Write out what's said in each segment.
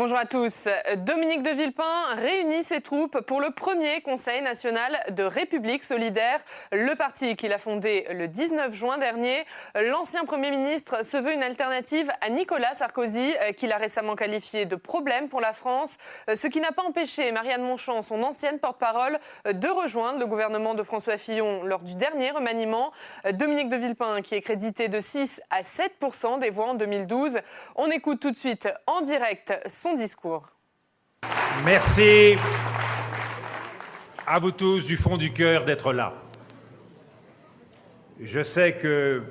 Bonjour à tous. Dominique de Villepin réunit ses troupes pour le premier Conseil national de République solidaire, le parti qu'il a fondé le 19 juin dernier. L'ancien Premier ministre se veut une alternative à Nicolas Sarkozy, qu'il a récemment qualifié de problème pour la France, ce qui n'a pas empêché Marianne Monchamp, son ancienne porte-parole, de rejoindre le gouvernement de François Fillon lors du dernier remaniement. Dominique de Villepin, qui est crédité de 6 à 7% des voix en 2012. On écoute tout de suite en direct son discours. Merci à vous tous du fond du cœur d'être là. Je sais que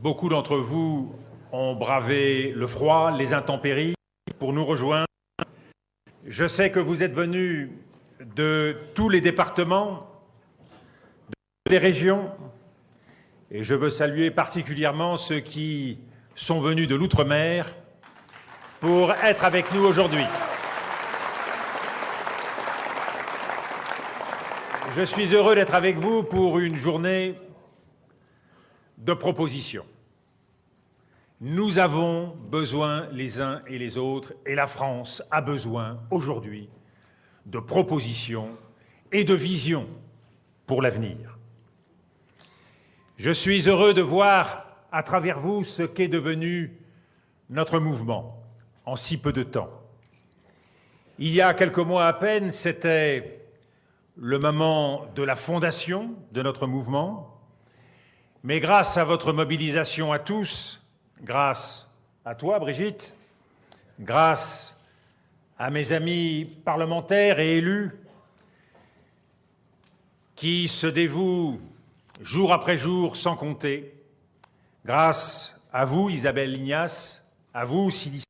beaucoup d'entre vous ont bravé le froid, les intempéries pour nous rejoindre. Je sais que vous toutes venus de tous les départements, de toutes les régions, et je veux saluer particulièrement ceux qui sont venus de l'outre-mer pour être avec nous aujourd'hui. Je suis heureux d'être avec vous pour une journée de propositions. Nous avons besoin les uns et les autres, et la France a besoin aujourd'hui de propositions et de visions pour l'avenir. Je suis heureux de voir à travers vous ce qu'est devenu notre mouvement en si peu de temps. Il y a quelques mois à peine, c'était le moment de la fondation de notre mouvement, mais grâce à votre mobilisation à tous, grâce à toi, Brigitte, grâce à mes amis parlementaires et élus qui se dévouent jour après jour sans compter, grâce à vous, Isabelle Lignas, à vous, Sidi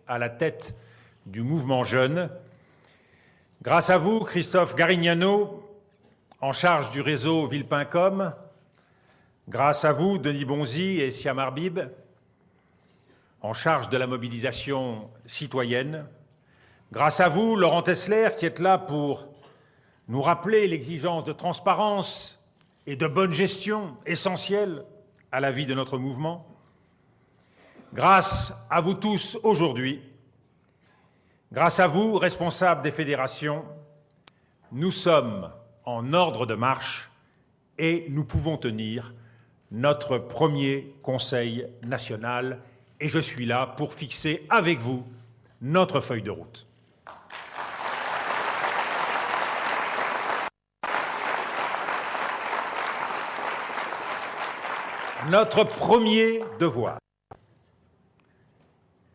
à la tête du mouvement jeune. Grâce à vous, Christophe Garignano, en charge du réseau Villepin.com. Grâce à vous, Denis Bonzi et Siam Arbib, en charge de la mobilisation citoyenne. Grâce à vous, Laurent Tesler, qui êtes là pour nous rappeler l'exigence de transparence et de bonne gestion essentielle à la vie de notre mouvement. Grâce à vous tous aujourd'hui, grâce à vous, responsables des fédérations, nous sommes en ordre de marche et nous pouvons tenir notre premier Conseil national. Et je suis là pour fixer avec vous notre feuille de route. Notre premier devoir,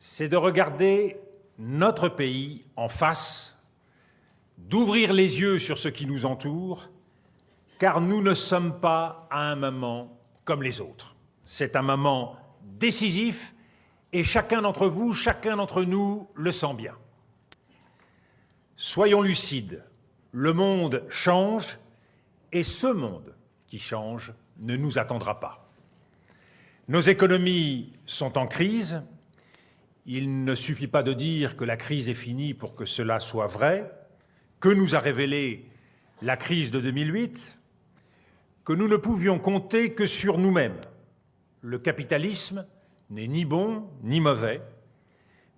c'est de regarder notre pays en face, d'ouvrir les yeux sur ce qui nous entoure, car nous ne sommes pas à un moment comme les autres. C'est un moment décisif et chacun d'entre vous, chacun d'entre nous le sent bien. Soyons lucides, le monde change et ce monde qui change ne nous attendra pas. Nos économies sont en crise. Il ne suffit pas de dire que la crise est finie pour que cela soit vrai. Que nous a révélé la crise de 2008 ? Que nous ne pouvions compter que sur nous-mêmes. Le capitalisme n'est ni bon ni mauvais,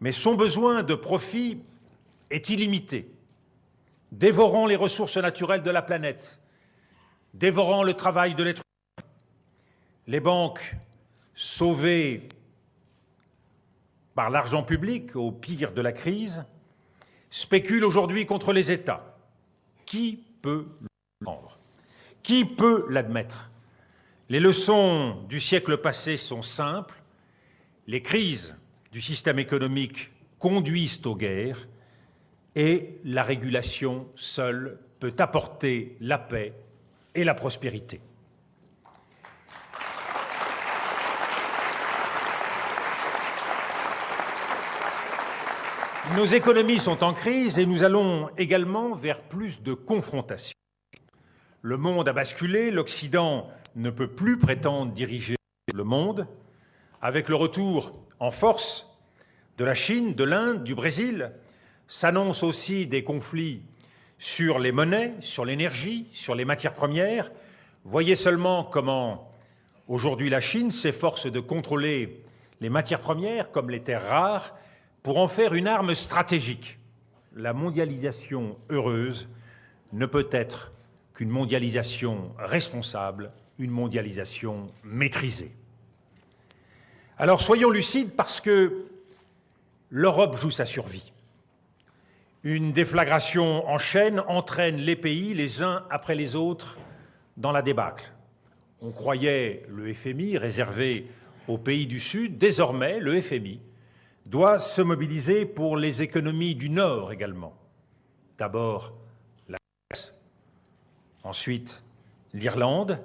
mais son besoin de profit est illimité, dévorant les ressources naturelles de la planète, dévorant le travail de l'être humain. Les banques sauvées par l'argent public au pire de la crise, spéculent aujourd'hui contre les États. Qui peut le prendre ? Qui peut l'admettre ? Les leçons du siècle passé sont simples. Les crises du système économique conduisent aux guerres et la régulation seule peut apporter la paix et la prospérité. Nos économies sont en crise et nous allons également vers plus de confrontation. Le monde a basculé, l'Occident ne peut plus prétendre diriger le monde. Avec le retour en force de la Chine, de l'Inde, du Brésil, s'annoncent aussi des conflits sur les monnaies, sur l'énergie, sur les matières premières. Voyez seulement comment aujourd'hui la Chine s'efforce de contrôler les matières premières comme les terres rares, pour en faire une arme stratégique. La mondialisation heureuse ne peut être qu'une mondialisation responsable, une mondialisation maîtrisée. Alors soyons lucides parce que l'Europe joue sa survie. Une déflagration en chaîne entraîne les pays, les uns après les autres, dans la débâcle. On croyait le FMI réservé aux pays du Sud. Désormais, le FMI doit se mobiliser pour les économies du Nord également. D'abord la Grèce, ensuite l'Irlande.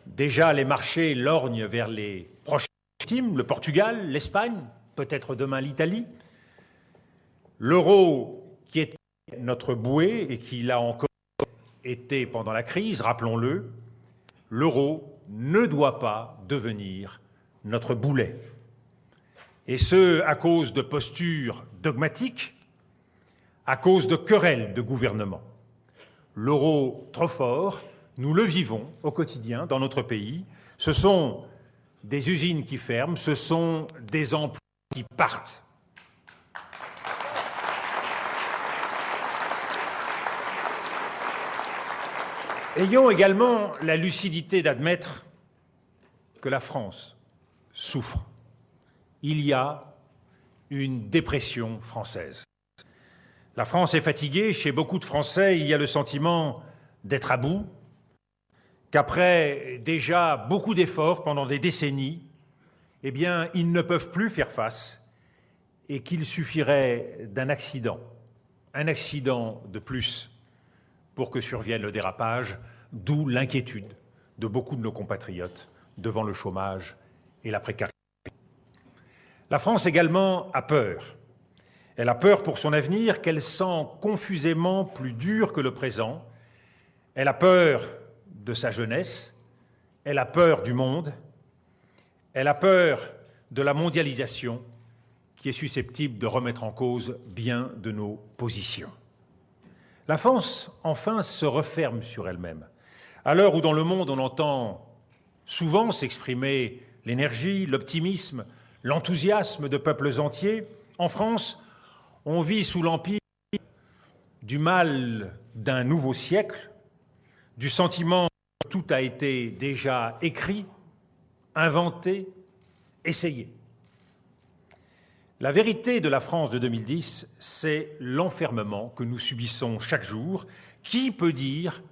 Déjà, les marchés lorgnent vers les prochaines victimes, le Portugal, l'Espagne, peut-être demain l'Italie. L'euro, qui est notre bouée et qui l'a encore été pendant la crise, rappelons-le, l'euro ne doit pas devenir notre boulet. Et ce, à cause de postures dogmatiques, à cause de querelles de gouvernement. L'euro trop fort, nous le vivons au quotidien dans notre pays. Ce sont des usines qui ferment, ce sont des emplois qui partent. Ayons également la lucidité d'admettre que la France souffre. Il y a une dépression française. La France est fatiguée. Chez beaucoup de Français, il y a le sentiment d'être à bout, qu'après déjà beaucoup d'efforts pendant des décennies, eh bien, ils ne peuvent plus faire face et qu'il suffirait d'un accident, un accident de plus, pour que survienne le dérapage, d'où l'inquiétude de beaucoup de nos compatriotes devant le chômage et la précarité. La France également a peur. Elle a peur pour son avenir qu'elle sent confusément plus dur que le présent. Elle a peur de sa jeunesse, elle a peur du monde, elle a peur de la mondialisation qui est susceptible de remettre en cause bien de nos positions. La France, enfin, se referme sur elle-même. À l'heure où dans le monde on entend souvent s'exprimer l'énergie, l'optimisme, l'enthousiasme de peuples entiers, en France, on vit sous l'empire du mal d'un nouveau siècle, du sentiment que tout a été déjà écrit, inventé, essayé. La vérité de la France de 2010, c'est l'enfermement que nous subissons chaque jour. Qui peut dire,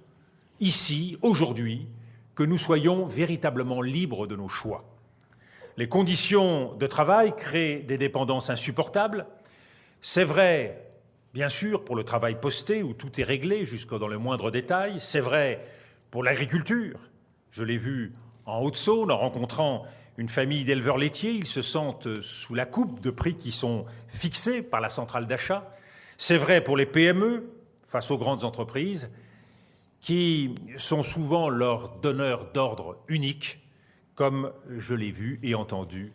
ici, aujourd'hui, que nous soyons véritablement libres de nos choix? Les conditions de travail créent des dépendances insupportables. C'est vrai, bien sûr, pour le travail posté, où tout est réglé jusque dans le moindre détail. C'est vrai pour l'agriculture. Je l'ai vu en Haute-Saône, en rencontrant une famille d'éleveurs laitiers. Ils se sentent sous la coupe de prix qui sont fixés par la centrale d'achat. C'est vrai pour les PME, face aux grandes entreprises, qui sont souvent leurs donneurs d'ordre uniques, comme je l'ai vu et entendu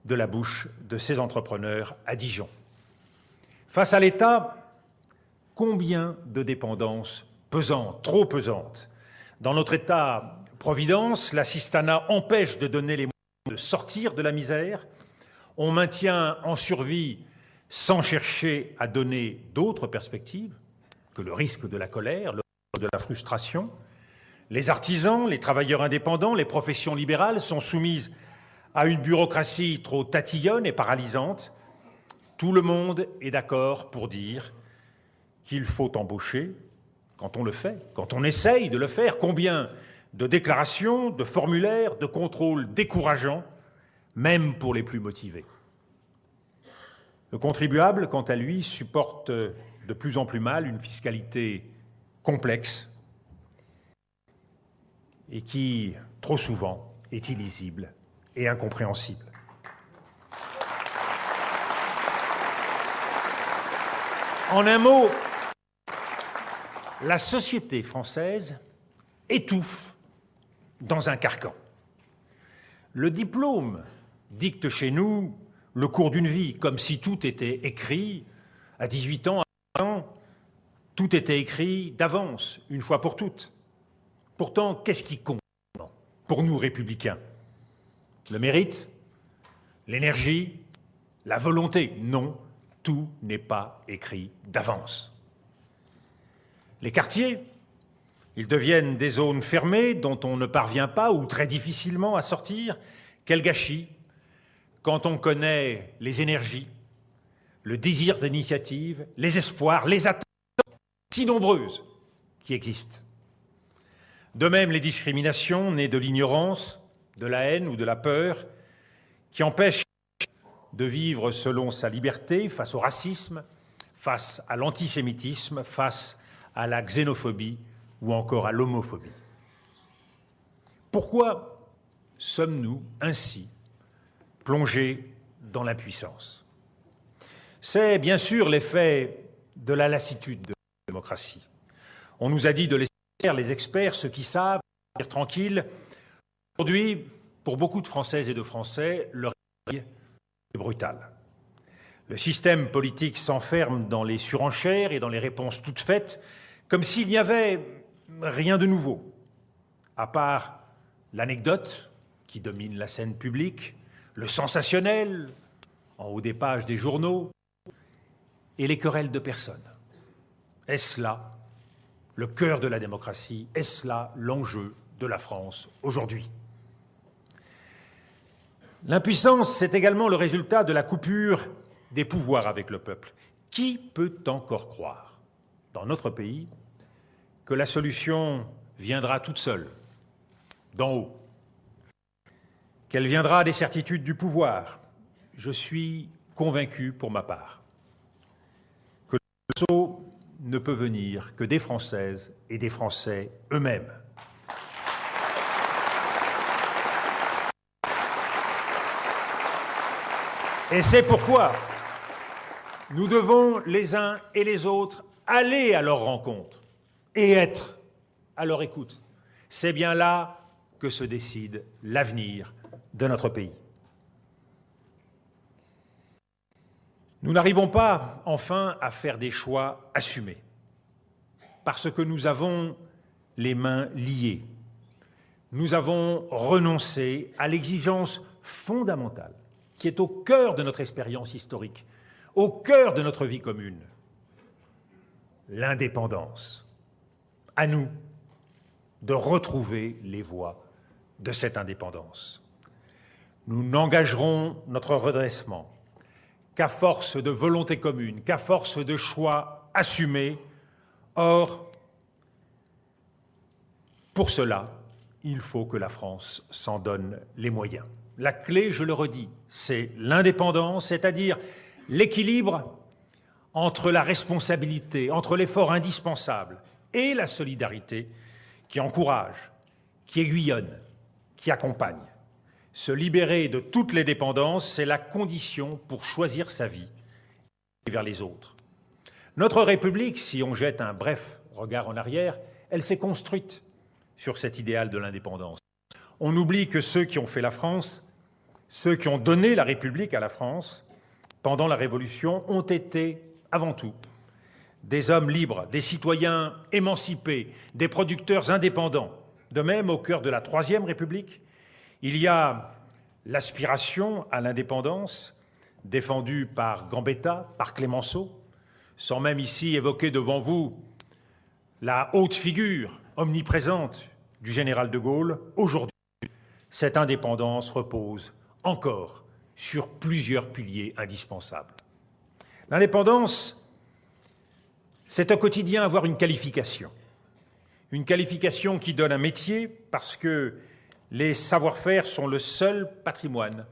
de la bouche de ces entrepreneurs à Dijon. Face à l'État, combien de dépendances pesantes, trop pesantes. Dans notre État-providence, l'assistanat empêche de donner les moyens de sortir de la misère. On maintient en survie sans chercher à donner d'autres perspectives que le risque de la colère, le risque de la frustration. Les artisans, les travailleurs indépendants, les professions libérales sont soumises à une bureaucratie trop tatillonne et paralysante. Tout le monde est d'accord pour dire qu'il faut embaucher quand on le fait, quand on essaye de le faire. Combien de déclarations, de formulaires, de contrôles décourageants, même pour les plus motivés. Le contribuable, quant à lui, supporte de plus en plus mal une fiscalité complexe et qui, trop souvent, est illisible et incompréhensible. En un mot, la société française étouffe dans un carcan. Le diplôme dicte chez nous le cours d'une vie, comme si tout était écrit à 18 ans, à 20 ans, tout était écrit d'avance, une fois pour toutes. Pourtant, qu'est-ce qui compte pour nous républicains? Le mérite, l'énergie, la volonté. Non, tout n'est pas écrit d'avance. Les quartiers, ils deviennent des zones fermées dont on ne parvient pas ou très difficilement à sortir. Quel gâchis quand on connaît les énergies, le désir d'initiative, les espoirs, les attentes si nombreuses qui existent. De même, les discriminations nées de l'ignorance, de la haine ou de la peur, qui empêchent de vivre selon sa liberté face au racisme, face à l'antisémitisme, face à la xénophobie ou encore à l'homophobie. Pourquoi sommes-nous ainsi plongés dans l'impuissance? C'est bien sûr l'effet de la lassitude de la démocratie. On nous a dit de laisser faire les experts, ceux qui savent, dire tranquille. Aujourd'hui, pour beaucoup de Françaises et de Français, le réveil est brutal. Le système politique s'enferme dans les surenchères et dans les réponses toutes faites, comme s'il n'y avait rien de nouveau, à part l'anecdote qui domine la scène publique, le sensationnel en haut des pages des journaux et les querelles de personnes. Est-ce là le cœur de la démocratie? Est-ce là l'enjeu de la France aujourd'hui? L'impuissance, c'est également le résultat de la coupure des pouvoirs avec le peuple. Qui peut encore croire, dans notre pays, que la solution viendra toute seule, d'en haut? Qu'elle viendra des certitudes du pouvoir? Je suis convaincu pour ma part que le saut ne peut venir que des Françaises et des Français eux-mêmes. Et c'est pourquoi nous devons, les uns et les autres, aller à leur rencontre et être à leur écoute. C'est bien là que se décide l'avenir de notre pays. Nous n'arrivons pas, enfin, à faire des choix assumés, parce que nous avons les mains liées. Nous avons renoncé à l'exigence fondamentale qui est au cœur de notre expérience historique, au cœur de notre vie commune, l'indépendance. À nous de retrouver les voies de cette indépendance. Nous n'engagerons notre redressement qu'à force de volonté commune, qu'à force de choix assumés. Or, pour cela, il faut que la France s'en donne les moyens. La clé, je le redis, c'est l'indépendance, c'est-à-dire l'équilibre entre la responsabilité, entre l'effort indispensable et la solidarité qui encourage, qui aiguillonne, qui accompagne. Se libérer de toutes les dépendances, c'est la condition pour choisir sa vie et vers les autres. Notre République, si on jette un bref regard en arrière, elle s'est construite sur cet idéal de l'indépendance. On oublie que ceux qui ont fait la France, ceux qui ont donné la République à la France, pendant la Révolution, ont été, avant tout, des hommes libres, des citoyens émancipés, des producteurs indépendants. De même, au cœur de la Troisième République, il y a l'aspiration à l'indépendance défendue par Gambetta, par Clémenceau, sans même ici évoquer devant vous la haute figure omniprésente du général de Gaulle. Aujourd'hui, cette indépendance repose encore sur plusieurs piliers indispensables. L'indépendance, c'est au quotidien avoir une qualification qui donne un métier parce que les savoir-faire sont le seul patrimoine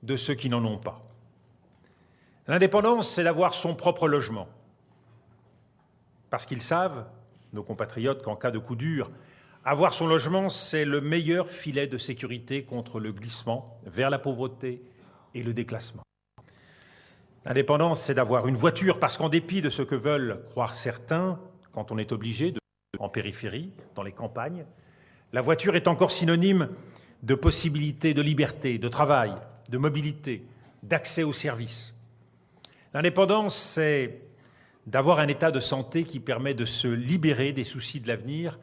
de ceux qui n'en ont pas. L'indépendance, c'est d'avoir son propre logement, parce qu'ils savent, nos compatriotes, qu'en cas de coup dur, avoir son logement, c'est le meilleur filet de sécurité contre le glissement vers la pauvreté et le déclassement. L'indépendance, c'est d'avoir une voiture, parce qu'en dépit de ce que veulent croire certains, quand on est obligé de en périphérie, dans les campagnes, la voiture est encore synonyme de possibilités de liberté, de travail, de mobilité, d'accès aux services. L'indépendance, c'est d'avoir un état de santé qui permet de se libérer des soucis de l'avenir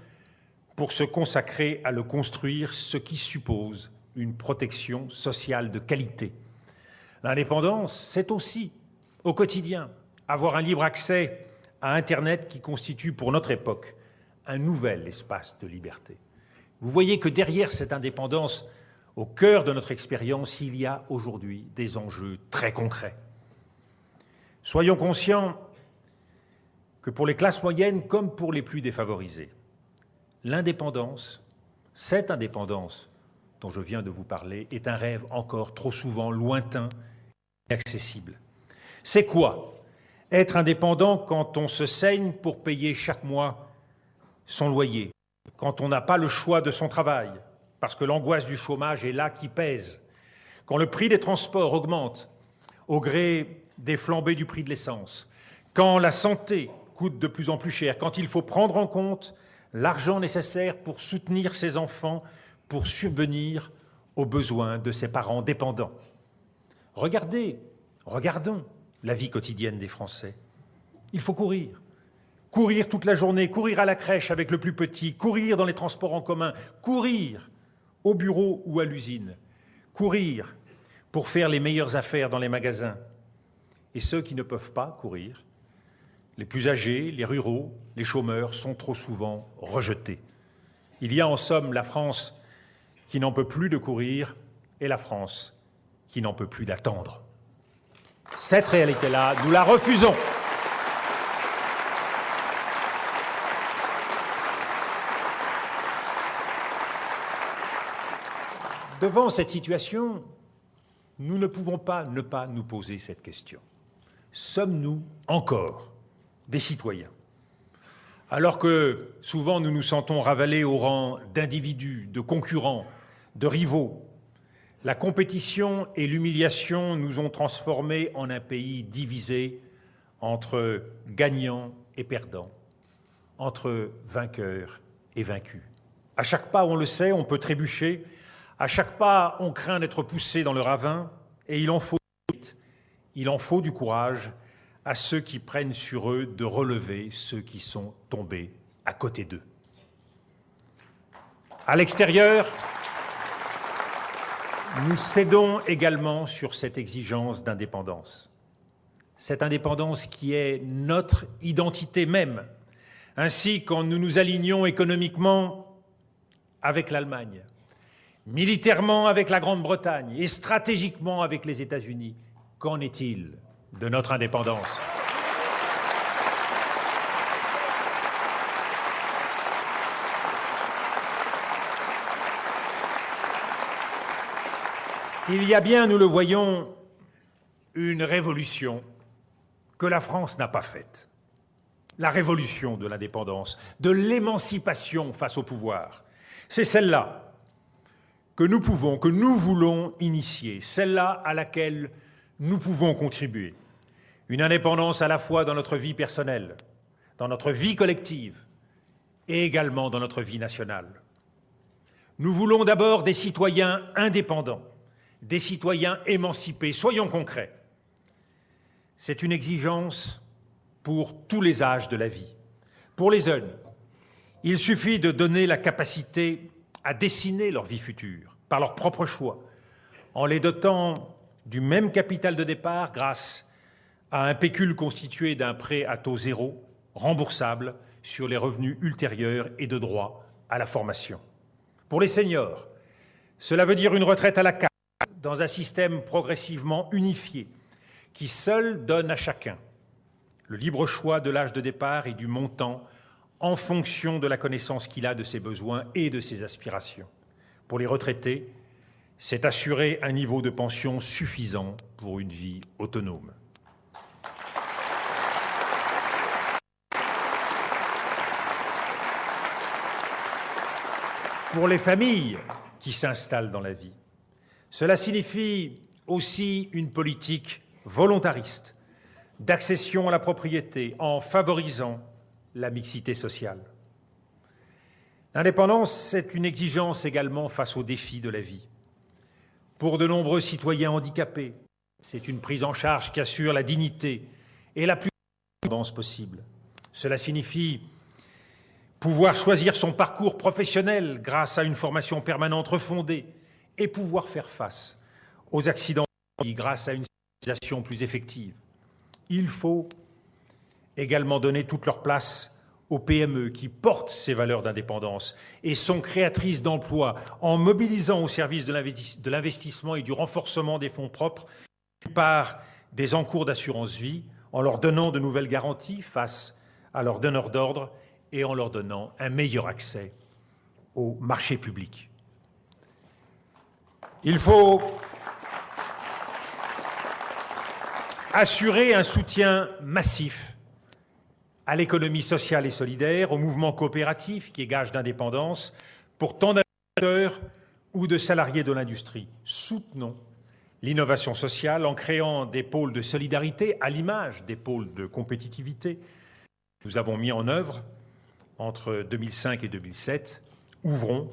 pour se consacrer à le construire, ce qui suppose une protection sociale de qualité. L'indépendance, c'est aussi, au quotidien, avoir un libre accès à Internet qui constitue pour notre époque un nouvel espace de liberté. Vous voyez que derrière cette indépendance, au cœur de notre expérience, il y a aujourd'hui des enjeux très concrets. Soyons conscients que pour les classes moyennes comme pour les plus défavorisées, l'indépendance, cette indépendance dont je viens de vous parler, est un rêve encore trop souvent lointain et inaccessible. C'est quoi être indépendant quand on se saigne pour payer chaque mois son loyer, quand on n'a pas le choix de son travail, parce que l'angoisse du chômage est là qui pèse, quand le prix des transports augmente au gré des flambées du prix de l'essence, quand la santé coûte de plus en plus cher, quand il faut prendre en compte l'argent nécessaire pour soutenir ses enfants, pour subvenir aux besoins de ses parents dépendants. Regardons la vie quotidienne des Français. Il faut courir. Courir toute la journée, courir à la crèche avec le plus petit, courir dans les transports en commun, courir au bureau ou à l'usine, courir pour faire les meilleures affaires dans les magasins. Et ceux qui ne peuvent pas courir, les plus âgés, les ruraux, les chômeurs, sont trop souvent rejetés. Il y a en somme la France qui n'en peut plus de courir et la France qui n'en peut plus d'attendre. Cette réalité-là, nous la refusons. Devant cette situation, nous ne pouvons pas ne pas nous poser cette question. Sommes-nous encore des citoyens ? Alors que souvent nous nous sentons ravalés au rang d'individus, de concurrents, de rivaux, la compétition et l'humiliation nous ont transformés en un pays divisé entre gagnants et perdants, entre vainqueurs et vaincus. À chaque pas, on le sait, on peut trébucher. À chaque pas, on craint d'être poussé dans le ravin. Et il en faut du courage à ceux qui prennent sur eux de relever ceux qui sont tombés à côté d'eux. À l'extérieur, nous cédons également sur cette exigence d'indépendance. Cette indépendance qui est notre identité même. Ainsi, quand nous nous alignons économiquement avec l'Allemagne, militairement avec la Grande-Bretagne et stratégiquement avec les États-Unis, qu'en est-il de notre indépendance ? Il y a bien, nous le voyons, une révolution que la France n'a pas faite. La révolution de l'indépendance, de l'émancipation face au pouvoir. C'est celle-là que nous voulons initier, celle-là à laquelle nous pouvons contribuer. Une indépendance à la fois dans notre vie personnelle, dans notre vie collective et également dans notre vie nationale. Nous voulons d'abord des citoyens indépendants, des citoyens émancipés. Soyons concrets. C'est une exigence pour tous les âges de la vie. Pour les jeunes, il suffit de donner la capacité à dessiner leur vie future par leur propre choix, en les dotant du même capital de départ grâce à un pécule constitué d'un prêt à taux zéro, remboursable sur les revenus ultérieurs et de droit à la formation. Pour les seniors, cela veut dire une retraite à la carte, dans un système progressivement unifié, qui seul donne à chacun le libre choix de l'âge de départ et du montant en fonction de la connaissance qu'il a de ses besoins et de ses aspirations. Pour les retraités, c'est assurer un niveau de pension suffisant pour une vie autonome. Pour les familles qui s'installent dans la vie, cela signifie aussi une politique volontariste d'accession à la propriété en favorisant la mixité sociale. L'indépendance, c'est une exigence également face aux défis de la vie. Pour de nombreux citoyens handicapés, c'est une prise en charge qui assure la dignité et la plus grande indépendance possible. Cela signifie pouvoir choisir son parcours professionnel grâce à une formation permanente refondée et pouvoir faire face aux accidents grâce à une organisation plus effective. Il faut également donner toute leur place aux PME qui portent ces valeurs d'indépendance et sont créatrices d'emplois en mobilisant au service de l'investissement et du renforcement des fonds propres par des encours d'assurance vie, en leur donnant de nouvelles garanties face à leurs donneurs d'ordre et en leur donnant un meilleur accès aux marchés publics. Il faut assurer un soutien massif à l'économie sociale et solidaire, au mouvement coopératif qui est gage d'indépendance pour tant d'acteurs ou de salariés de l'industrie. Soutenons l'innovation sociale en créant des pôles de solidarité à l'image des pôles de compétitivité. Nous avons mis en œuvre, entre 2005 et 2007, ouvrons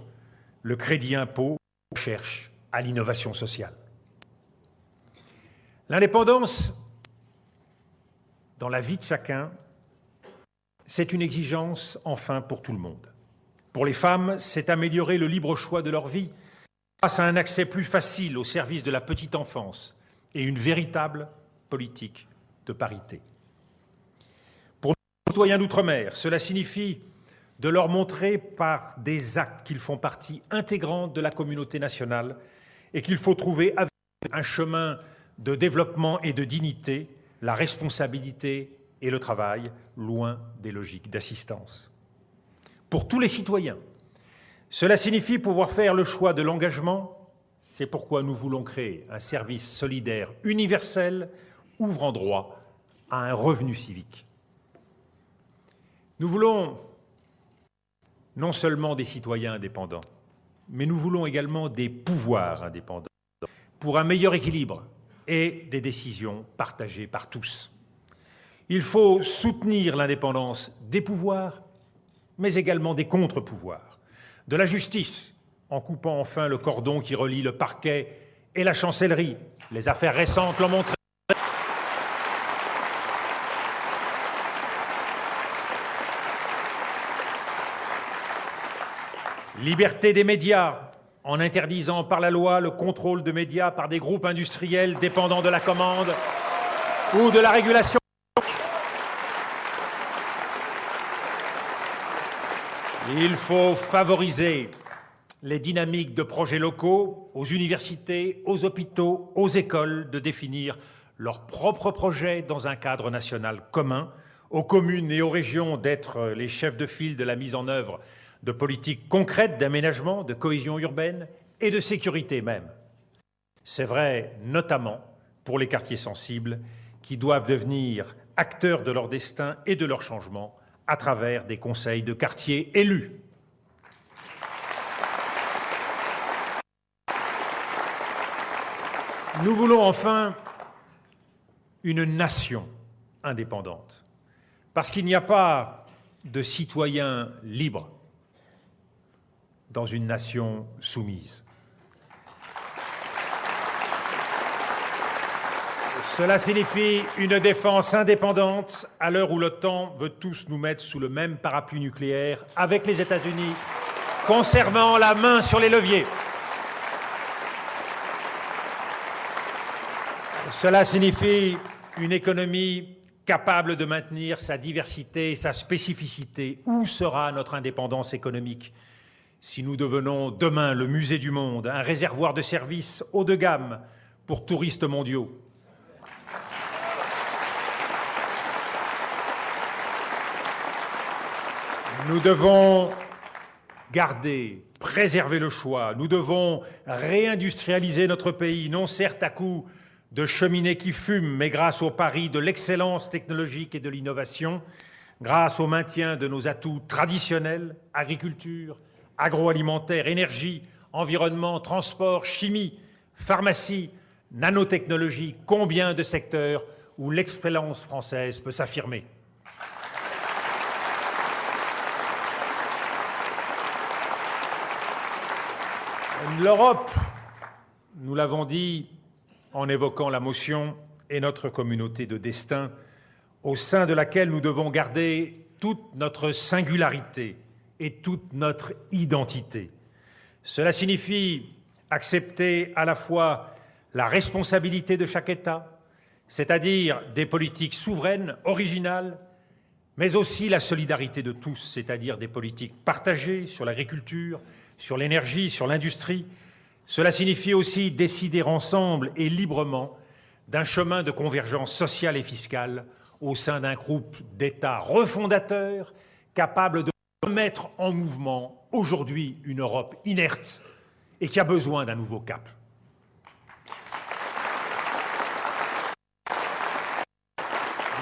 le crédit impôt recherche à l'innovation sociale. L'indépendance dans la vie de chacun, c'est une exigence, enfin, pour tout le monde. Pour les femmes, c'est améliorer le libre choix de leur vie grâce à un accès plus facile au service de la petite enfance et une véritable politique de parité. Pour nos citoyens d'outre-mer, cela signifie de leur montrer par des actes qu'ils font partie intégrante de la communauté nationale et qu'il faut trouver avec un chemin de développement et de dignité, la responsabilité et le travail, loin des logiques d'assistance. Pour tous les citoyens, cela signifie pouvoir faire le choix de l'engagement. C'est pourquoi nous voulons créer un service solidaire universel ouvrant droit à un revenu civique. Nous voulons non seulement des citoyens indépendants, mais nous voulons également des pouvoirs indépendants pour un meilleur équilibre et des décisions partagées par tous. Il faut soutenir l'indépendance des pouvoirs, mais également des contre-pouvoirs, de la justice, en coupant enfin le cordon qui relie le parquet et la chancellerie. Les affaires récentes l'ont montré. Liberté des médias, en interdisant par la loi le contrôle de médias par des groupes industriels dépendant de la commande ou de la régulation. Il faut favoriser les dynamiques de projets locaux, aux universités, aux hôpitaux, aux écoles, de définir leurs propres projets dans un cadre national commun, aux communes et aux régions d'être les chefs de file de la mise en œuvre de politiques concrètes d'aménagement, de cohésion urbaine et de sécurité même. C'est vrai notamment pour les quartiers sensibles qui doivent devenir acteurs de leur destin et de leur changement à travers des conseils de quartier élus. Nous voulons enfin une nation indépendante, parce qu'il n'y a pas de citoyens libres dans une nation soumise. Cela signifie une défense indépendante à l'heure où l'OTAN veut tous nous mettre sous le même parapluie nucléaire avec les États-Unis, conservant la main sur les leviers. Cela signifie une économie capable de maintenir sa diversité et sa spécificité. Où sera notre indépendance économique si nous devenons demain le musée du monde, un réservoir de services haut de gamme pour touristes mondiaux? Nous devons garder, préserver le choix. Nous devons réindustrialiser notre pays, non certes à coup de cheminées qui fument, mais grâce au pari de l'excellence technologique et de l'innovation, grâce au maintien de nos atouts traditionnels, agriculture, agroalimentaire, énergie, environnement, transport, chimie, pharmacie, nanotechnologie, combien de secteurs où l'excellence française peut s'affirmer. L'Europe, nous l'avons dit en évoquant la motion, est notre communauté de destin, au sein de laquelle nous devons garder toute notre singularité et toute notre identité. Cela signifie accepter à la fois la responsabilité de chaque État, c'est-à-dire des politiques souveraines, originales, mais aussi la solidarité de tous, c'est-à-dire des politiques partagées sur l'agriculture, sur l'énergie, sur l'industrie. Cela signifie aussi décider ensemble et librement d'un chemin de convergence sociale et fiscale au sein d'un groupe d'États refondateurs capables de remettre en mouvement aujourd'hui une Europe inerte et qui a besoin d'un nouveau cap.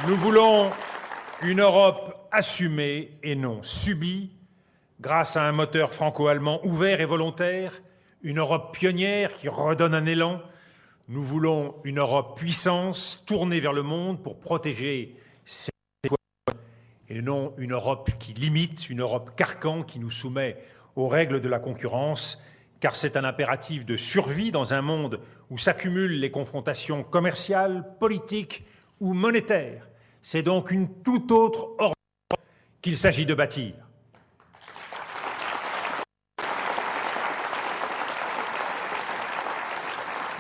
Nous voulons une Europe assumée et non subie, grâce à un moteur franco-allemand ouvert et volontaire, une Europe pionnière qui redonne un élan. Nous voulons une Europe puissance, tournée vers le monde pour protéger ses citoyens, et non une Europe qui limite, une Europe carcan qui nous soumet aux règles de la concurrence, car c'est un impératif de survie dans un monde où s'accumulent les confrontations commerciales, politiques ou monétaires. C'est donc une toute autre Europe qu'il s'agit de bâtir.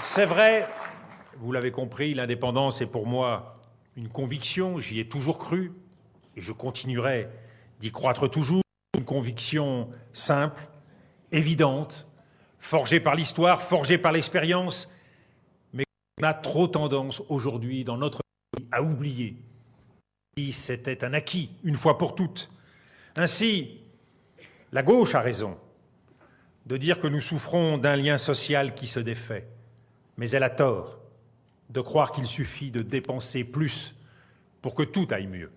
C'est vrai, vous l'avez compris, l'indépendance est pour moi une conviction, j'y ai toujours cru, et je continuerai d'y croître toujours, une conviction simple, évidente, forgée par l'histoire, forgée par l'expérience, mais on a trop tendance aujourd'hui dans notre pays à oublier si c'était un acquis, une fois pour toutes. Ainsi, la gauche a raison de dire que nous souffrons d'un lien social qui se défait. Mais elle a tort de croire qu'il suffit de dépenser plus pour que tout aille mieux.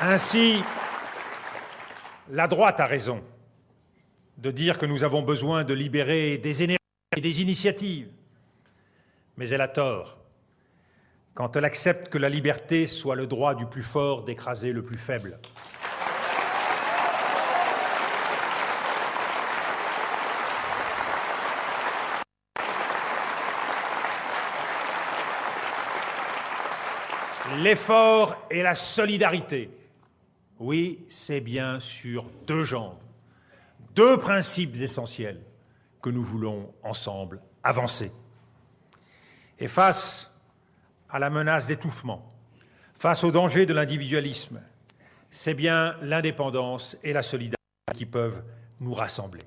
Ainsi, la droite a raison de dire que nous avons besoin de libérer des énergies et des initiatives. Mais elle a tort quand elle accepte que la liberté soit le droit du plus fort d'écraser le plus faible. L'effort et la solidarité, oui, c'est bien sur deux jambes, deux principes essentiels que nous voulons ensemble avancer. Et face à la menace d'étouffement, face au danger de l'individualisme, c'est bien l'indépendance et la solidarité qui peuvent nous rassembler.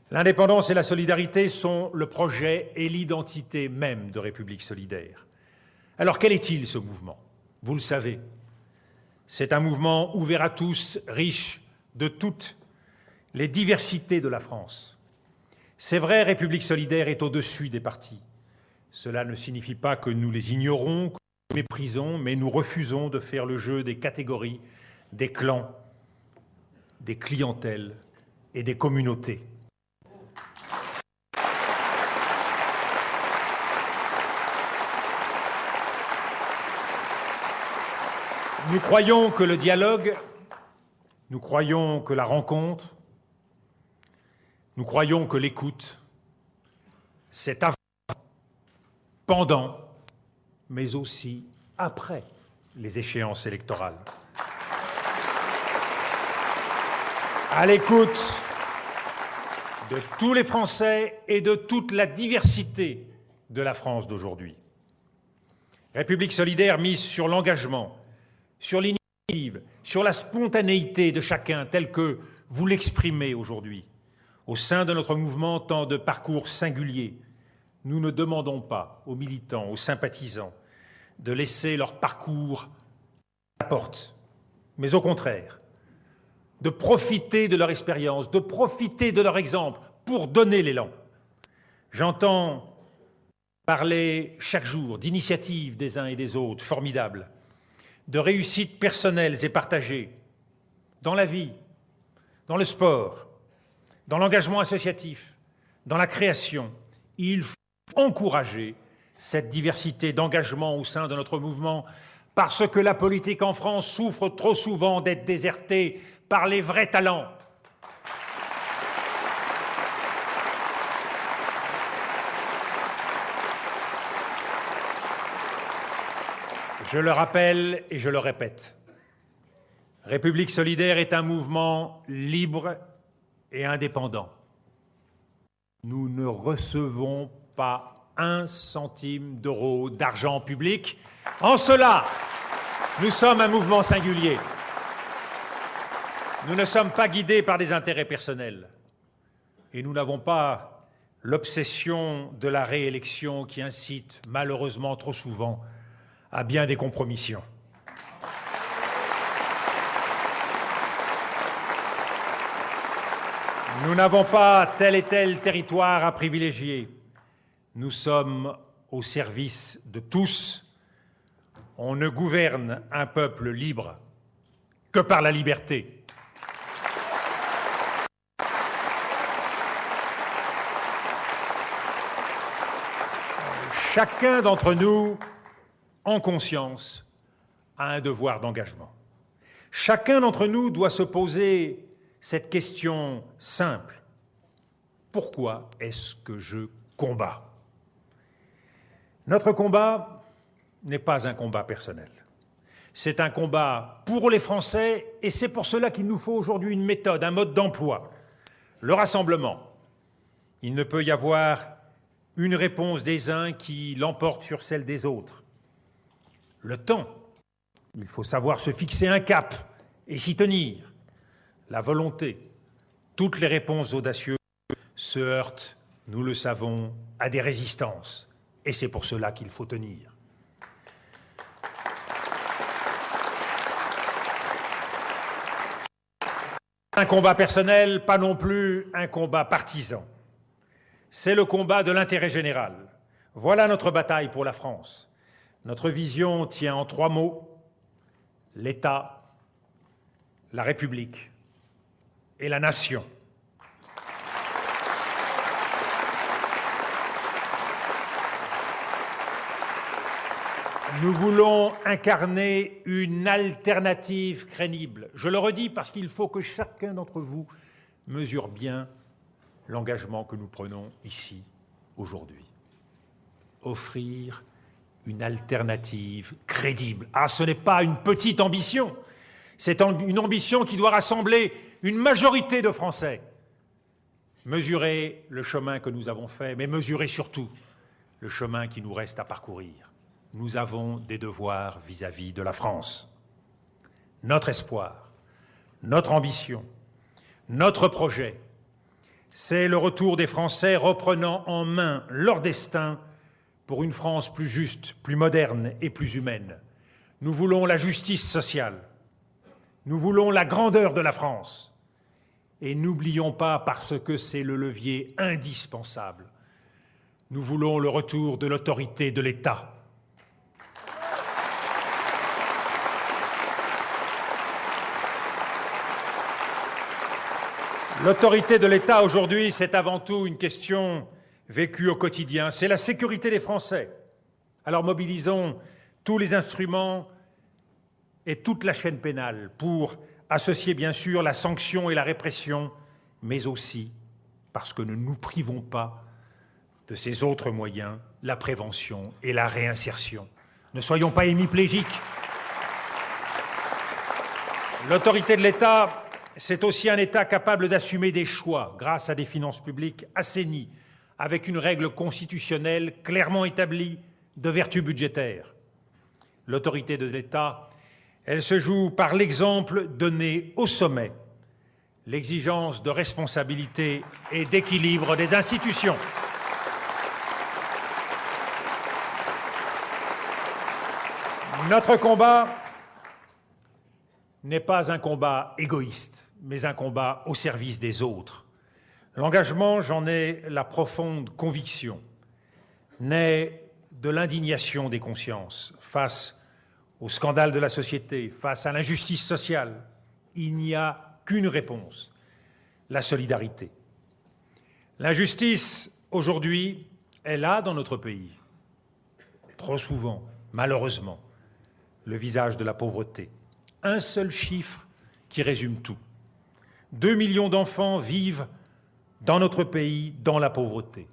L'indépendance et la solidarité sont le projet et l'identité même de République solidaire. Alors quel est-il ce mouvement? Vous le savez, c'est un mouvement ouvert à tous, riche de toutes les diversités de la France. C'est vrai, République solidaire est au-dessus des partis. Cela ne signifie pas que nous les ignorons, que nous les méprisons, mais nous refusons de faire le jeu des catégories, des clans, des clientèles et des communautés. Nous croyons que le dialogue, nous croyons que la rencontre, nous croyons que l'écoute, c'est avant, pendant, mais aussi après les échéances électorales. À l'écoute de tous les Français et de toute la diversité de la France d'aujourd'hui. République solidaire mise sur l'engagement, sur l'initiative, sur la spontanéité de chacun tel que vous l'exprimez aujourd'hui. Au sein de notre mouvement, tant de parcours singuliers, nous ne demandons pas aux militants, aux sympathisants, de laisser leur parcours à la porte, mais au contraire, de profiter de leur expérience, de profiter de leur exemple pour donner l'élan. J'entends parler chaque jour d'initiatives des uns et des autres formidables, de réussites personnelles et partagées dans la vie, dans le sport, dans l'engagement associatif, dans la création. Il faut encourager cette diversité d'engagement au sein de notre mouvement parce que la politique en France souffre trop souvent d'être désertée par les vrais talents. Je le rappelle et je le répète, République solidaire est un mouvement libre et indépendant. Nous ne recevons pas 1 centime d'euro d'argent public. En cela, nous sommes un mouvement singulier. Nous ne sommes pas guidés par des intérêts personnels. Et nous n'avons pas l'obsession de la réélection qui incite malheureusement trop souvent à bien des compromissions. Nous n'avons pas tel et tel territoire à privilégier. Nous sommes au service de tous. On ne gouverne un peuple libre que par la liberté. Chacun d'entre nous, en conscience, a un devoir d'engagement. Chacun d'entre nous doit se poser cette question simple. Pourquoi est-ce que je combats ? Notre combat n'est pas un combat personnel. C'est un combat pour les Français et c'est pour cela qu'il nous faut aujourd'hui une méthode, un mode d'emploi. Le rassemblement. Il ne peut y avoir une réponse des uns qui l'emporte sur celle des autres. Le temps. Il faut savoir se fixer un cap et s'y tenir. La volonté. Toutes les réponses audacieuses se heurtent, nous le savons, à des résistances. Et c'est pour cela qu'il faut tenir. Un combat personnel, pas non plus un combat partisan. C'est le combat de l'intérêt général. Voilà notre bataille pour la France. Notre vision tient en 3 mots, l'État, la République et la nation. Nous voulons incarner une alternative crédible. Je le redis parce qu'il faut que chacun d'entre vous mesure bien l'engagement que nous prenons ici, aujourd'hui. Offrir une alternative crédible. Ah, ce n'est pas une petite ambition. C'est une ambition qui doit rassembler une majorité de Français. Mesurer le chemin que nous avons fait, mais mesurer surtout le chemin qui nous reste à parcourir. Nous avons des devoirs vis-à-vis de la France. Notre espoir, notre ambition, notre projet, c'est le retour des Français reprenant en main leur destin pour une France plus juste, plus moderne et plus humaine. Nous voulons la justice sociale. Nous voulons la grandeur de la France. Et n'oublions pas, parce que c'est le levier indispensable, nous voulons le retour de l'autorité de l'État. L'autorité de l'État aujourd'hui, c'est avant tout une question vécue au quotidien. C'est la sécurité des Français. Alors mobilisons tous les instruments et toute la chaîne pénale pour associer bien sûr la sanction et la répression, mais aussi, parce que ne nous privons pas de ces autres moyens, la prévention et la réinsertion. Ne soyons pas hémiplégiques. L'autorité de l'État, c'est aussi un État capable d'assumer des choix grâce à des finances publiques assainies, avec une règle constitutionnelle clairement établie de vertu budgétaire. L'autorité de l'État, elle se joue par l'exemple donné au sommet, l'exigence de responsabilité et d'équilibre des institutions. Notre combat n'est pas un combat égoïste, mais un combat au service des autres. L'engagement, j'en ai la profonde conviction, naît de l'indignation des consciences face au scandale de la société, face à l'injustice sociale. Il n'y a qu'une réponse, la solidarité. L'injustice, aujourd'hui, elle a dans notre pays, trop souvent, malheureusement, le visage de la pauvreté. Un seul chiffre qui résume tout. 2 millions d'enfants vivent dans notre pays dans la pauvreté.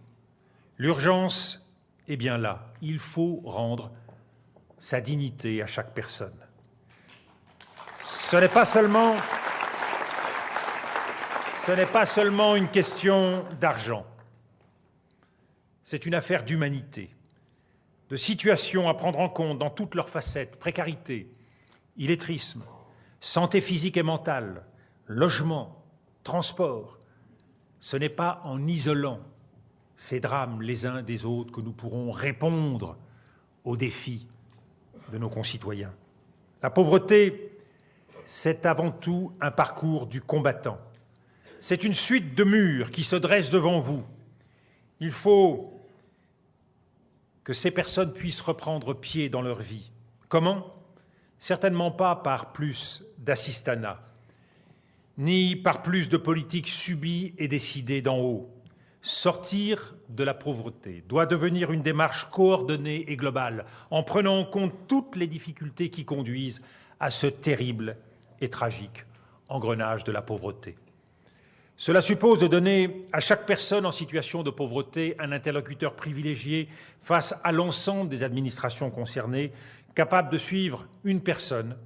L'urgence est bien là. Il faut rendre sa dignité à chaque personne. Ce n'est pas seulement une question d'argent. c'est une affaire d'humanité, de situations à prendre en compte dans toutes leurs facettes, précarité, illettrisme, santé physique et mentale, logement, transport. Ce n'est pas en isolant ces drames les uns des autres que nous pourrons répondre aux défis de nos concitoyens. La pauvreté, c'est avant tout un parcours du combattant. C'est une suite de murs qui se dressent devant vous. Il faut que ces personnes puissent reprendre pied dans leur vie. Comment ? Certainement pas par plus d'assistanat, ni par plus de politiques subies et décidées d'en haut. Sortir de la pauvreté doit devenir une démarche coordonnée et globale, en prenant en compte toutes les difficultés qui conduisent à ce terrible et tragique engrenage de la pauvreté. Cela suppose de donner à chaque personne en situation de pauvreté un interlocuteur privilégié face à l'ensemble des administrations concernées, capable de suivre une personne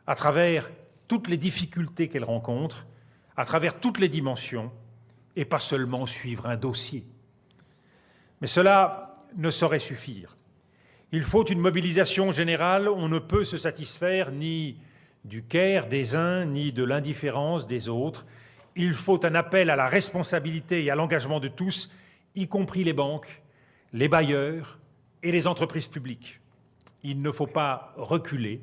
à travers toutes les difficultés qu'elle rencontre, à travers toutes les dimensions, et pas seulement suivre un dossier. Mais cela ne saurait suffire. Il faut une mobilisation générale, on ne peut se satisfaire ni du care des uns, ni de l'indifférence des autres. Il faut un appel à la responsabilité et à l'engagement de tous, y compris les banques, les bailleurs et les entreprises publiques. Il ne faut pas reculer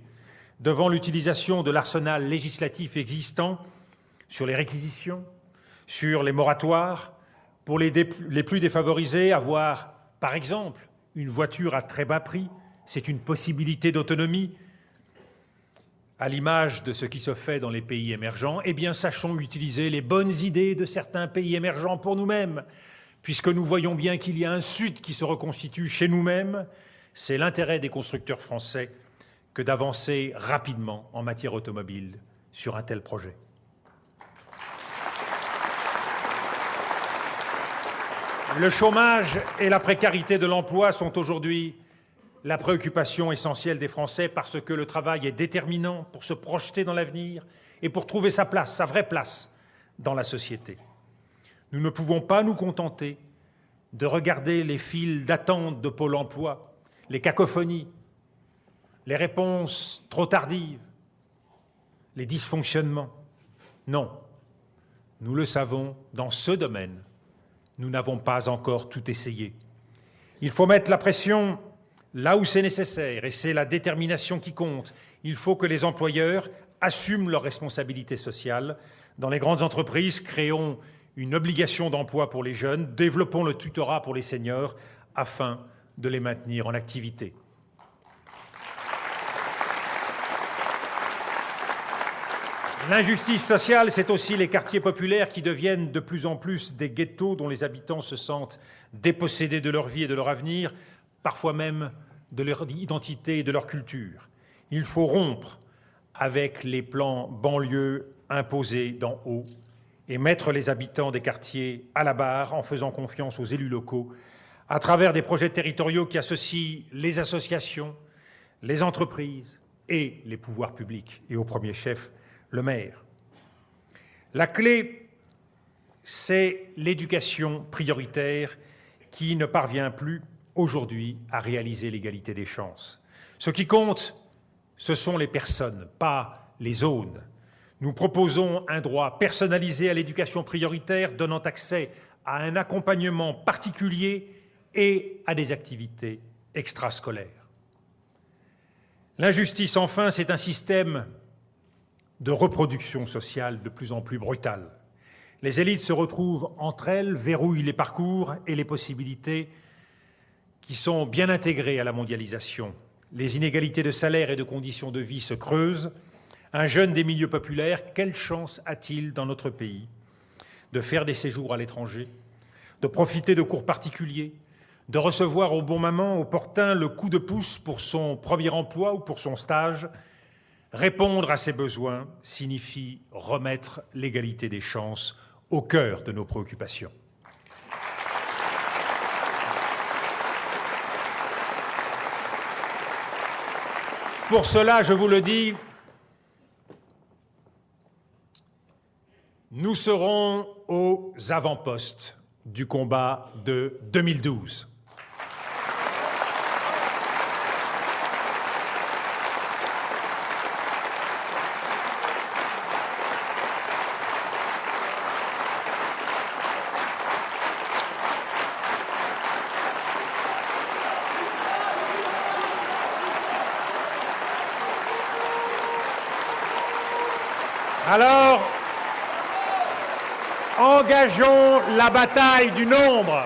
devant l'utilisation de l'arsenal législatif existant sur les réquisitions, sur les moratoires, pour les plus défavorisés, avoir, par exemple, une voiture à très bas prix, c'est une possibilité d'autonomie, à l'image de ce qui se fait dans les pays émergents. Eh bien, sachons utiliser les bonnes idées de certains pays émergents pour nous-mêmes, puisque nous voyons bien qu'il y a un Sud qui se reconstitue chez nous-mêmes. C'est l'intérêt des constructeurs français que d'avancer rapidement en matière automobile sur un tel projet. Le chômage et la précarité de l'emploi sont aujourd'hui la préoccupation essentielle des Français parce que le travail est déterminant pour se projeter dans l'avenir et pour trouver sa place, sa vraie place dans la société. Nous ne pouvons pas nous contenter de regarder les files d'attente de Pôle emploi, les cacophonies, les réponses trop tardives, les dysfonctionnements. Non, nous le savons, dans ce domaine, nous n'avons pas encore tout essayé. Il faut mettre la pression là où c'est nécessaire, et c'est la détermination qui compte. Il faut que les employeurs assument leurs responsabilités sociales. Dans les grandes entreprises, créons une obligation d'emploi pour les jeunes, développons le tutorat pour les seniors afin de les maintenir en activité. L'injustice sociale, c'est aussi les quartiers populaires qui deviennent de plus en plus des ghettos dont les habitants se sentent dépossédés de leur vie et de leur avenir, parfois même de leur identité et de leur culture. Il faut rompre avec les plans banlieues imposés d'en haut et mettre les habitants des quartiers à la barre en faisant confiance aux élus locaux à travers des projets territoriaux qui associent les associations, les entreprises et les pouvoirs publics, et au premier chef, le maire. La clé, c'est l'éducation prioritaire qui ne parvient plus aujourd'hui à réaliser l'égalité des chances. Ce qui compte, ce sont les personnes, pas les zones. Nous proposons un droit personnalisé à l'éducation prioritaire, donnant accès à un accompagnement particulier et à des activités extrascolaires. L'injustice, enfin, c'est un système de reproduction sociale de plus en plus brutale. Les élites se retrouvent entre elles, verrouillent les parcours et les possibilités qui sont bien intégrées à la mondialisation. Les inégalités de salaire et de conditions de vie se creusent. Un jeune des milieux populaires, quelle chance a-t-il dans notre pays de faire des séjours à l'étranger, de profiter de cours particuliers, de recevoir au bon moment, opportun, le coup de pouce pour son premier emploi ou pour son stage? Répondre à ces besoins signifie remettre l'égalité des chances au cœur de nos préoccupations. Pour cela, je vous le dis, nous serons aux avant-postes du combat de 2012. Alors, engageons la bataille du nombre.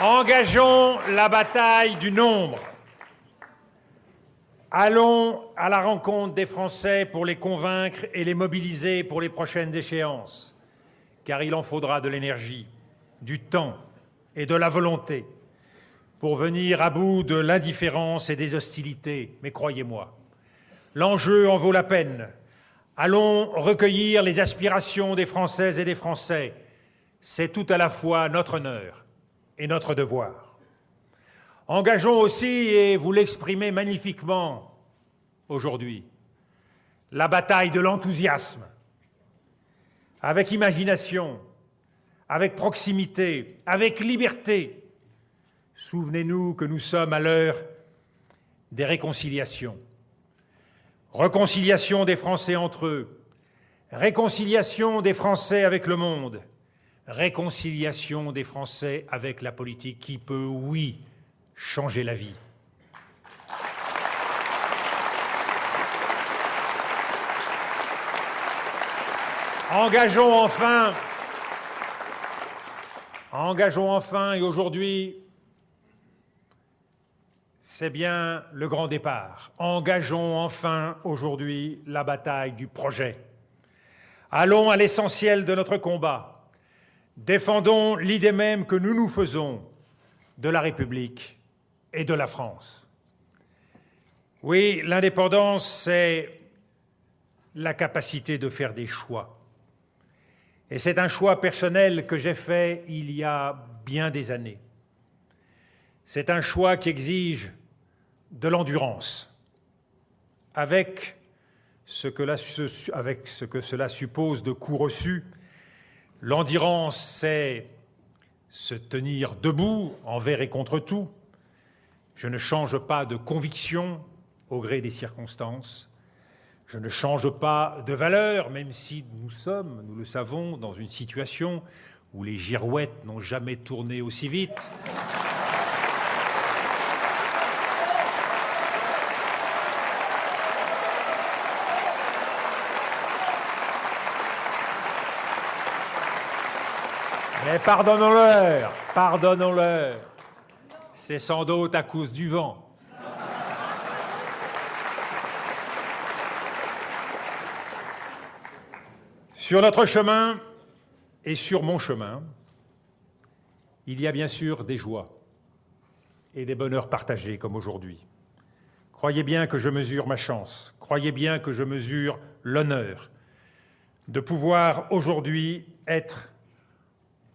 Engageons la bataille du nombre. Allons à la rencontre des Français pour les convaincre et les mobiliser pour les prochaines échéances, car il en faudra de l'énergie, du temps et de la volonté pour venir à bout de l'indifférence et des hostilités. Mais croyez-moi, l'enjeu en vaut la peine. Allons recueillir les aspirations des Françaises et des Français. C'est tout à la fois notre honneur et notre devoir. Engageons aussi, et vous l'exprimez magnifiquement aujourd'hui, la bataille de l'enthousiasme, avec imagination, avec proximité, avec liberté. Souvenez-nous que nous sommes à l'heure des réconciliations. Réconciliation des Français entre eux, réconciliation des Français avec le monde, réconciliation des Français avec la politique qui peut, oui, changer la vie. Engageons enfin, et aujourd'hui, c'est bien le grand départ. Engageons enfin aujourd'hui la bataille du projet. Allons à l'essentiel de notre combat. Défendons l'idée même que nous nous faisons de la République et de la France. Oui, l'indépendance, c'est la capacité de faire des choix. Et c'est un choix personnel que j'ai fait il y a bien des années. C'est un choix qui exige de l'endurance, avec ce que cela suppose de coups reçus. L'endurance, c'est se tenir debout envers et contre tout. Je ne change pas de conviction au gré des circonstances. Je ne change pas de valeur, même si nous le savons, dans une situation où les girouettes n'ont jamais tourné aussi vite. Mais pardonnons-leur. C'est sans doute à cause du vent. Sur notre chemin et sur mon chemin, il y a bien sûr des joies et des bonheurs partagés comme aujourd'hui. Croyez bien que je mesure ma chance, croyez bien que je mesure l'honneur de pouvoir aujourd'hui être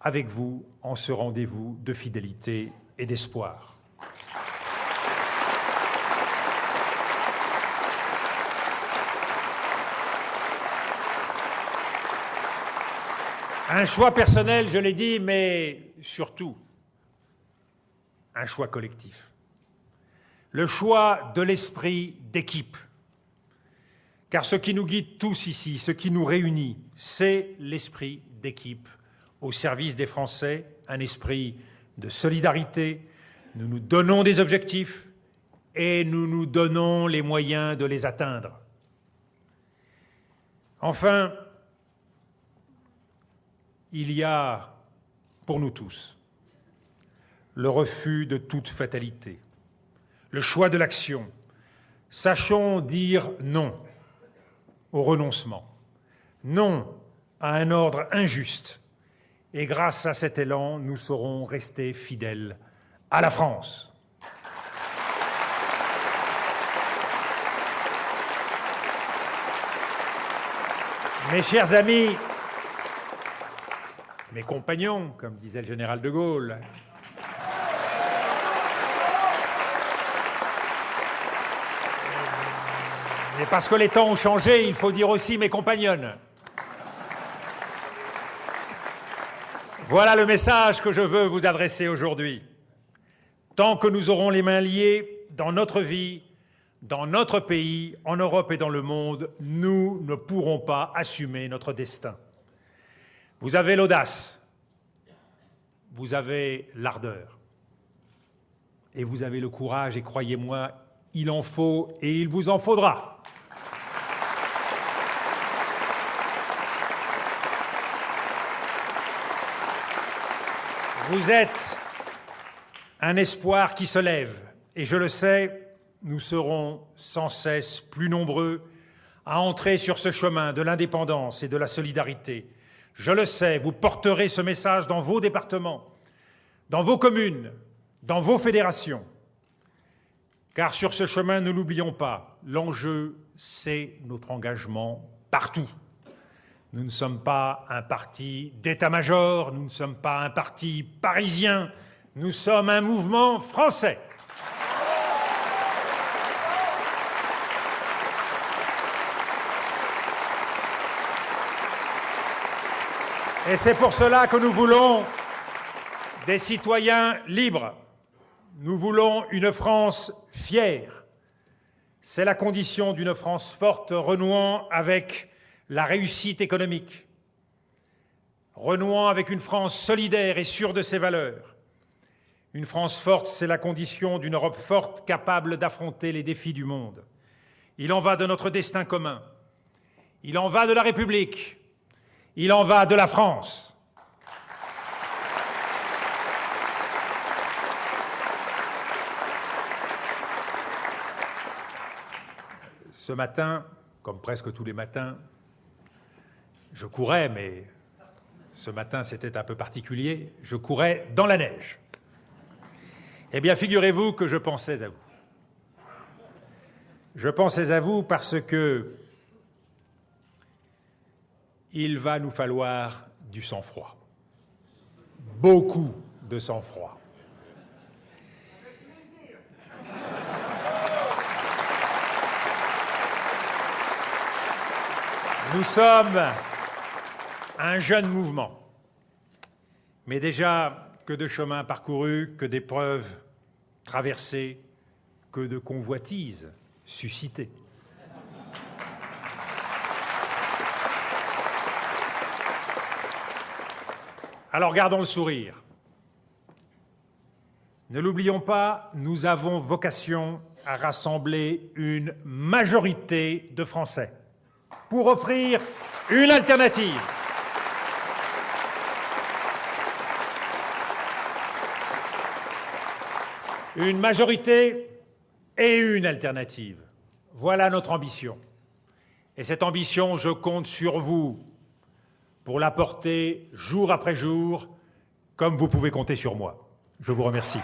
avec vous en ce rendez-vous de fidélité et d'espoir. Un choix personnel, je l'ai dit, mais surtout un choix collectif. Le choix de l'esprit d'équipe. Car ce qui nous guide tous ici, ce qui nous réunit, c'est l'esprit d'équipe au service des Français, un esprit de solidarité. Nous nous donnons des objectifs et nous nous donnons les moyens de les atteindre. Enfin, il y a, pour nous tous, le refus de toute fatalité, le choix de l'action. Sachons dire non au renoncement, non à un ordre injuste. Et grâce à cet élan, nous saurons rester fidèles à la France. Mes chers amis, mes compagnons, comme disait le général de Gaulle, mais parce que les temps ont changé, il faut dire aussi mes compagnonnes. Voilà le message que je veux vous adresser aujourd'hui. Tant que nous aurons les mains liées dans notre vie, dans notre pays, en Europe et dans le monde, nous ne pourrons pas assumer notre destin. Vous avez l'audace, vous avez l'ardeur, et vous avez le courage, et croyez-moi, il en faut et il vous en faudra. Vous êtes un espoir qui se lève, et je le sais, nous serons sans cesse plus nombreux à entrer sur ce chemin de l'indépendance et de la solidarité. Je le sais, vous porterez ce message dans vos départements, dans vos communes, dans vos fédérations. Car sur ce chemin, ne l'oublions pas, l'enjeu, c'est notre engagement partout. Nous ne sommes pas un parti d'état-major, nous ne sommes pas un parti parisien, nous sommes un mouvement français. Et c'est pour cela que nous voulons des citoyens libres. Nous voulons une France fière. C'est la condition d'une France forte renouant avec la réussite économique, renouant avec une France solidaire et sûre de ses valeurs. Une France forte, c'est la condition d'une Europe forte capable d'affronter les défis du monde. Il en va de notre destin commun. Il en va de la République. Il en va de la France. Ce matin, comme presque tous les matins, je courais, mais ce matin c'était un peu particulier, je courais dans la neige. Eh bien, figurez-vous que je pensais à vous. Je pensais à vous parce que il va nous falloir du sang-froid. Beaucoup de sang-froid. Nous sommes un jeune mouvement, mais déjà que de chemins parcourus, que d'épreuves traversées, que de convoitises suscitées. Alors gardons le sourire. Ne l'oublions pas, nous avons vocation à rassembler une majorité de Français pour offrir une alternative. Une majorité et une alternative. Voilà notre ambition. Et cette ambition, je compte sur vous pour la porter jour après jour, comme vous pouvez compter sur moi. Je vous remercie.